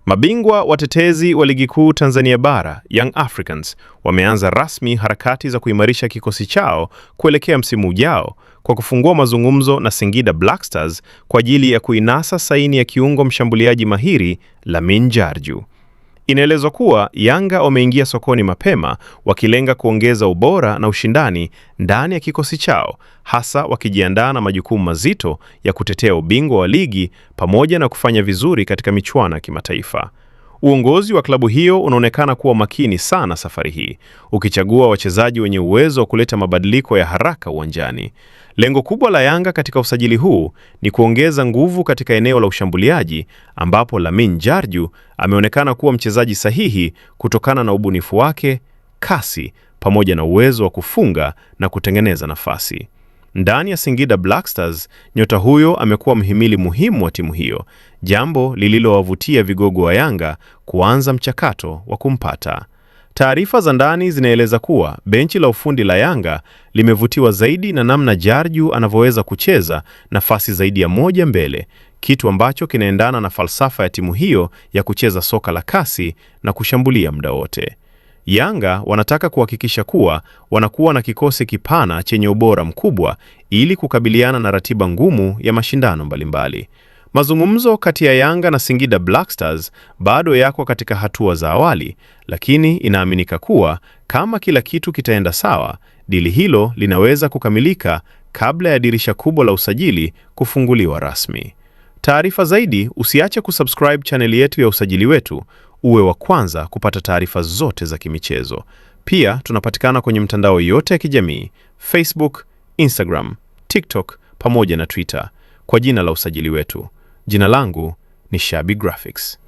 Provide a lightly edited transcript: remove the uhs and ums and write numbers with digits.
Mabingwa watetezi wa Ligi Kuu Tanzania Bara, Young Africans, wameanza rasmi harakati za kuimarisha kikosi chao kuelekea msimu ujao kwa kufungua mazungumzo na Singida Black Stars kwa ajili ya kuinasa saini ya kiungo mshambuliaji mahiri Lamin Jarju. Inaelezwa kuwa Yanga wameingia sokoni mapema wakilenga kuongeza ubora na ushindani ndani ya kikosi chao, hasa wakijiandaa na majukumu mazito ya kutetea ubingwa wa ligi pamoja na kufanya vizuri katika michuano ya kimataifa. Uongozi wa klabu hiyo unaonekana kuwa makini sana safari hii, ukichagua wachezaji wenye uwezo wa kuleta mabadiliko ya haraka uwanjani. Lengo kubwa la Yanga katika usajili huu ni kuongeza nguvu katika eneo la ushambuliaji, ambapo Lamin Jarju ameonekana kuwa mchezaji sahihi kutokana na ubunifu wake, kasi, pamoja na uwezo wa kufunga na kutengeneza nafasi. Ndani ya Singida Black Stars, nyota huyo amekuwa mhimili muhimu wa timu hiyo, jambo lililowavutia vigogo wa Yanga kuanza mchakato wa kumpata. Taarifa za ndani zinaeleza kuwa benchi la ufundi la Yanga limevutiwa zaidi na namna Jarju anavyoweza kucheza nafasi zaidi ya moja mbele, kitu ambacho kinaendana na falsafa ya timu hiyo ya kucheza soka la kasi na kushambulia muda wote. Yanga wanataka kuhakikisha kuwa wanakuwa na kikosi kipana chenye ubora mkubwa ili kukabiliana na ratiba ngumu ya mashindano mbalimbali. Mazungumzo kati ya Yanga na Singida Black Stars bado yako katika hatua za awali, lakini inaaminika kuwa kama kila kitu kitaenda sawa, dili hilo linaweza kukamilika kabla ya dirisha kubwa la usajili kufunguliwa rasmi. Taarifa zaidi, usiache kusubscribe chaneli yetu ya Usajili Wetu, uwe wa kwanza kupata taarifa zote za kimichezo. Pia tunapatikana kwenye mtandao yote ya kijamii: Facebook, Instagram, TikTok pamoja na Twitter kwa jina la Usajili Wetu. Jina langu ni Shabi Graphics.